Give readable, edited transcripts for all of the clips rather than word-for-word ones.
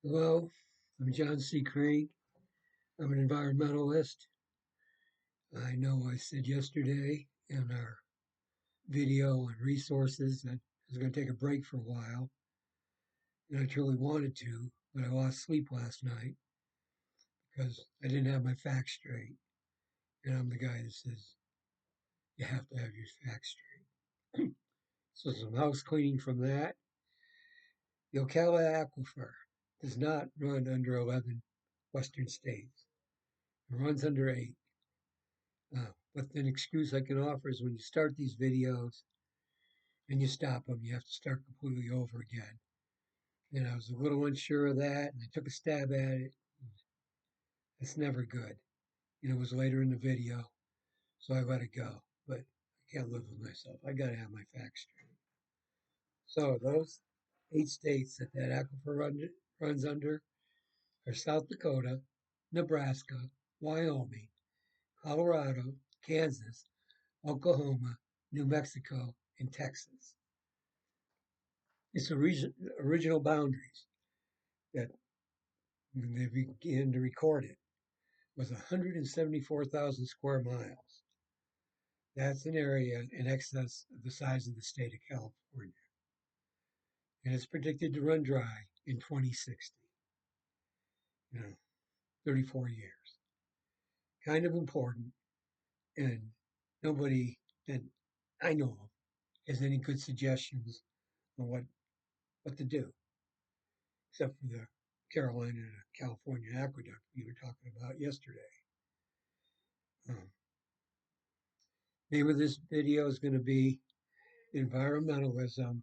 Hello, I'm John C. Craig. I'm an environmentalist. I know I said yesterday in our video on resources that I was going to take a break for a while, and I truly wanted to, but I lost sleep last night because I didn't have my facts straight. And I'm the guy that says you have to have your facts straight. So, some house cleaning from that. The Ocala Aquifer does not run under 11 western states, it runs under 8. But an excuse I can offer is when you start these videos and you stop them, you have to start completely over again. And I was a little unsure of that, and I took a stab at it. It's never good. It was later in the video, so I let it go. But I can't live with myself. I got to have my facts straight. So those 8 states that aquifer runs under are South Dakota, Nebraska, Wyoming, Colorado, Kansas, Oklahoma, New Mexico, and Texas. Its original boundaries that when they began to record it was 174,000 square miles. That's an area in excess of the size of the state of California. And it's predicted to run dry in 2060. You know, 34 years. Kind of important. And nobody that I know of has any good suggestions on what to do, except for the Carolina to California aqueduct we were talking about yesterday. Um, Name of this video is going to be Environmentalism,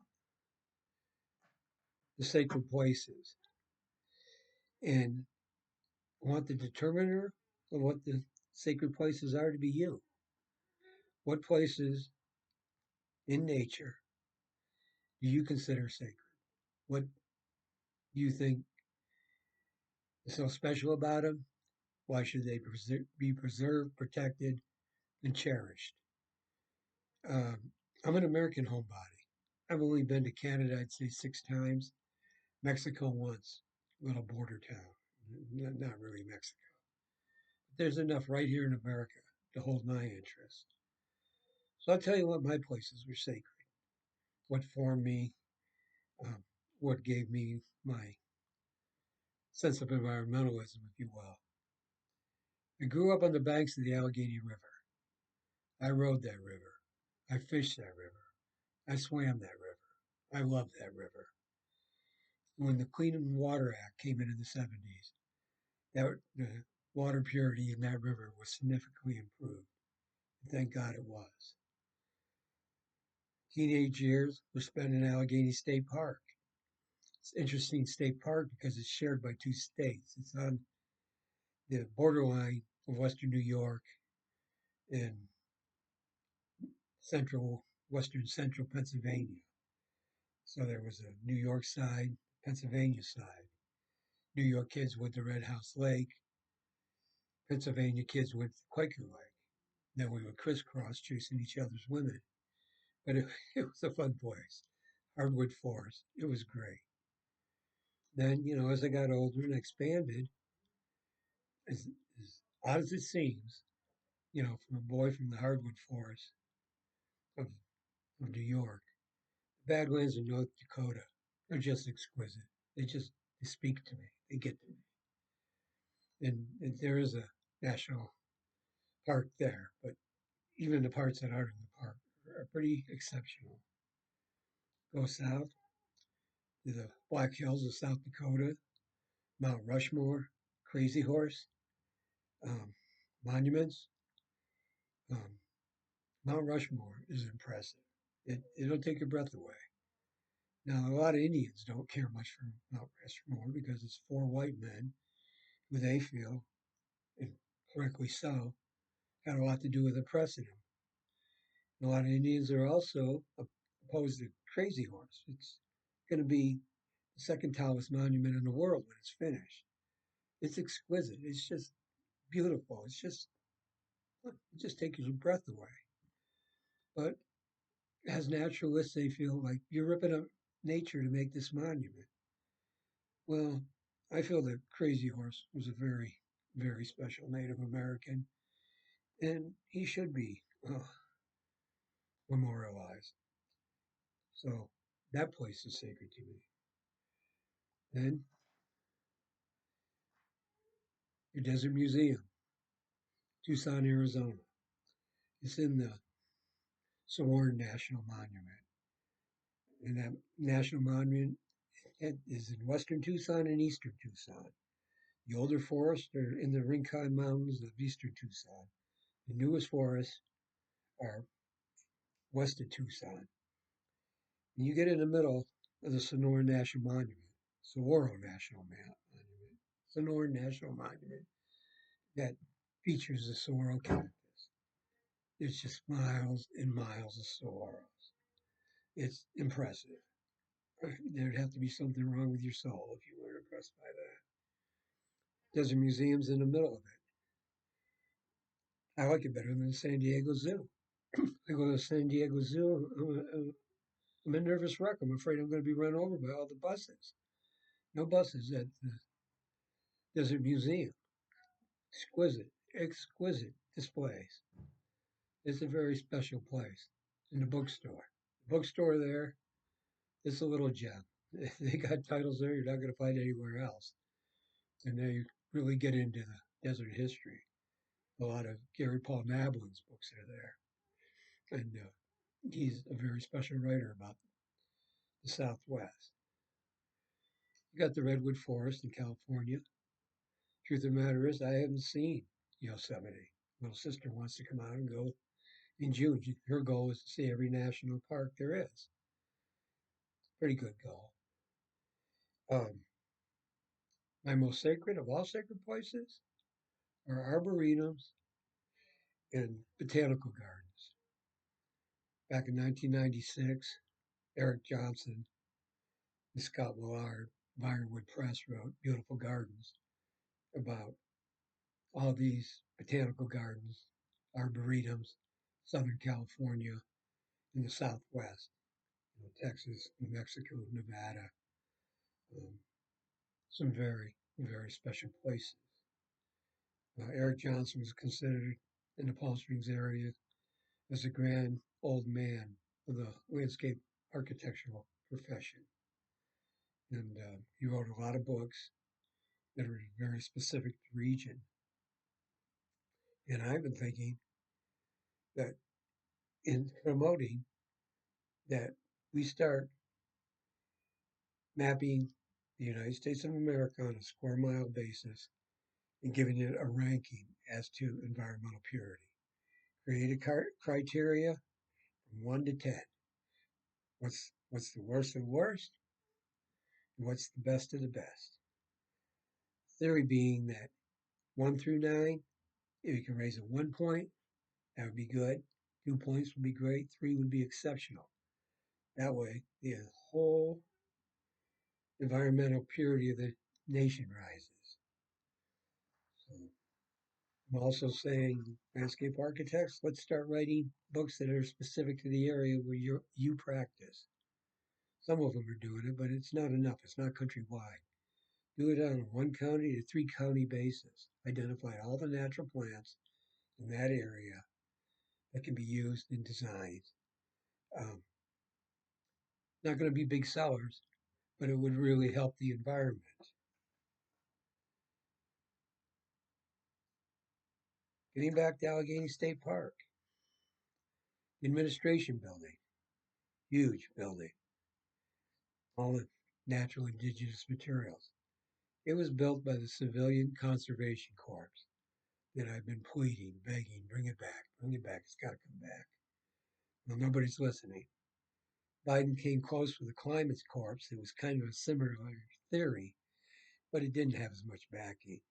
the Sacred Places. And I want the determiner of what the sacred places are to be you. What places in nature do you consider sacred? What do you think is so special about them? Why should they be preserved, protected, and cherished? I'm an American homebody. I've only been to Canada, I'd say 6 times, Mexico once, little border town. Not really Mexico. But there's enough right here in America to hold my interest. So I'll tell you what my places were sacred, what formed me, um, what gave me my sense of environmentalism, if you will. I grew up on the banks of the Allegheny River. I rode that river. I fished that river. I swam that river. I loved that river. When the Clean Water Act came in the 70s, the water purity in that river was significantly improved. Thank God it was. Teenage years were spent in Allegheny State Park. It's an interesting state park because it's shared by 2 states. It's on the borderline of Western New York and Western Central Pennsylvania. So there was a New York side, Pennsylvania side. New York kids went to Red House Lake. Pennsylvania kids went to Quaker Lake. Then we would crisscross chasing each other's women. But it was a fun place. Hardwood forest. It was great. Then, as I got older and expanded, as odd as it seems, from a boy from the hardwood forest of, of New York, the Badlands of North Dakota are just exquisite. They speak to me. They get to me. And there is a national park there, but even the parts that aren't in the park are pretty exceptional. Go south to the Black Hills of South Dakota, Mount Rushmore, Crazy Horse, um, monuments. Um, Mount Rushmore is impressive. It'll take your breath away. Now, a lot of Indians don't care much for Mount Rushmore because it's 4 white men who they feel, and correctly so, had a lot to do with oppressing them. And a lot of Indians are also opposed to Crazy Horse. It's going to be the second tallest monument in the world when it's finished. It's exquisite. It's just beautiful. It just takes your breath away. But as naturalists, they feel like you're ripping up nature to make this monument. Well, I feel that Crazy Horse was a very, very special Native American, and he should be memorialized. So that place is sacred to me. Then your Desert Museum, Tucson, Arizona. It's in the Sonoran National Monument. And that national monument is in western Tucson and eastern Tucson. The older forests are in the Rincon Mountains of eastern Tucson. The newest forests are west of Tucson. And you get in the middle of the Sonoran National Monument, Saguaro National Monument, Sonoran National Monument, that features the saguaro cactus. It's just miles and miles of saguaros. It's impressive. There'd have to be something wrong with your soul if you weren't impressed by that. Desert Museum's in the middle of it. I like it better than the San Diego Zoo. I go to the San Diego Zoo, I'm a nervous wreck. I'm afraid I'm going to be run over by all the buses. No buses at the Desert Museum. Exquisite, exquisite displays. It's a very special place. In the bookstore. The bookstore there, it's a little gem. They got titles there you're not going to find anywhere else. And they really get into the desert history. A lot of Gary Paul Mablin's books are there. And he's a very special writer about the Southwest. You got the Redwood Forest in California. Truth of the matter is, I haven't seen Yosemite. Little sister wants to come out and go in June. Her goal is to see every national park there is. Pretty good goal. Um, my most sacred of all sacred places are arboretums and botanical gardens. Back in 1996, Eric Johnson and Scott Willard, Ironwood Press, wrote Beautiful Gardens about all these botanical gardens, arboretums, Southern California, in the Southwest, Texas, New Mexico, Nevada, um, some very, very special places. Eric Johnson was considered in the Palm Springs area as a grand old man of the landscape architectural profession. And he wrote a lot of books that are very specific to region. And I've been thinking that in promoting that we start mapping the United States of America on a square mile basis and giving it a ranking as to environmental purity. Create a criteria from 1 to 10. What's the worst of the worst? And what's the best of the best? Theory being that 1 through 9, if you can raise it 1 point, that would be good. 2 points would be great. 3 would be exceptional. That way, the whole environmental purity of the nation rises. So I'm also saying, landscape architects, let's start writing books that are specific to the area where you practice. Some of them are doing it, but it's not enough. It's not countrywide. Do it on a 1 county to 3 county basis. Identify all the natural plants in that area that can be used in designs. Um, not going to be big sellers, but it would really help the environment. Getting back to Allegheny State Park, the administration building, huge building, all the natural indigenous materials. It was built by the Civilian Conservation Corps that I've been pleading, begging, bring it back, it's got to come back. Well, nobody's listening. Biden came close with the Climate Corps. It was kind of a similar theory, but it didn't have as much backing.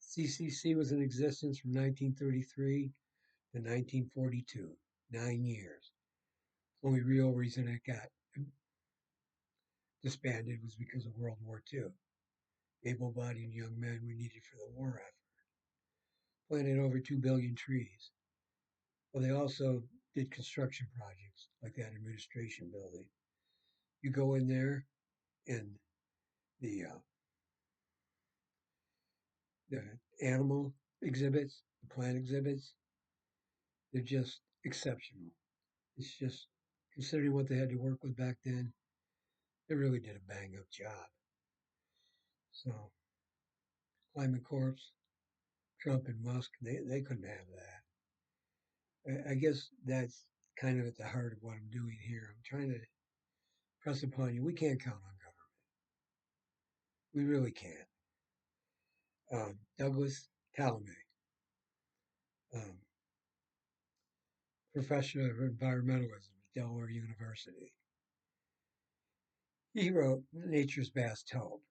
CCC was in existence from 1933 to 1942, 9 years. Only real reason it got disbanded was because of World War II. Able-bodied young men we needed for the war effort. Planted over 2 billion trees. Well, they also did construction projects like that administration building. You go in there and the animal exhibits, the plant exhibits, they're just exceptional. It's just considering what they had to work with back then, they really did a bang up job. So Climate Corps, Trump and Musk, they couldn't have that. I guess that's kind of at the heart of what I'm doing here. I'm trying to press upon you. We can't count on government. We really can't. Douglas Calumet, um, professor of environmentalism at Delaware University, he wrote Nature's Best Hope.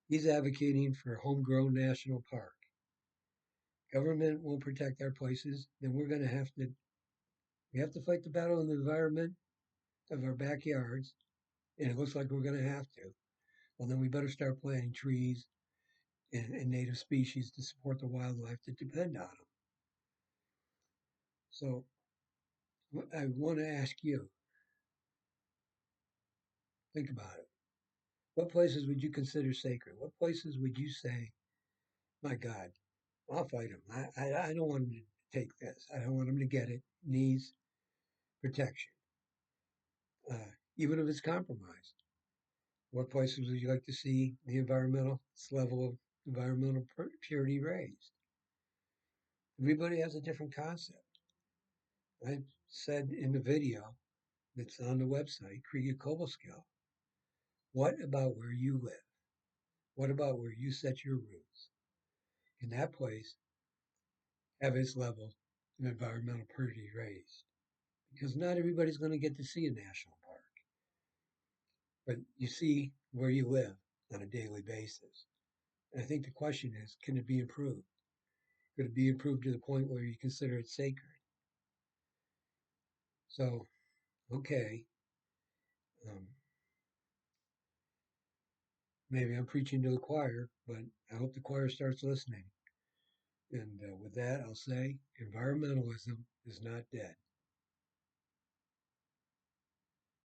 He's advocating for a homegrown national park. Government won't protect our places, then we're going to we have to fight the battle in the environment of our backyards, and it looks like we're going to have to. Well, then we better start planting trees and native species to support the wildlife that depend on them. So I want to ask you, think about it. What places would you consider sacred? What places would you say, my God, I'll fight him. I don't want him to take this. I don't want him to get it. Needs protection, even if it's compromised. What places would you like to see the environmental level of environmental purity raised? Everybody has a different concept. I said in the video that's on the website, Kriya Kovalskill, what about where you live? What about where you set your roots? Can that place have its level of environmental purity raised? Because not everybody's going to get to see a national park, but you see where you live on a daily basis. And I think the question is, can it be improved? Could it be improved to the point where you consider it sacred? So, okay, um, maybe I'm preaching to the choir, but I hope the choir starts listening. And with that, I'll say environmentalism is not dead.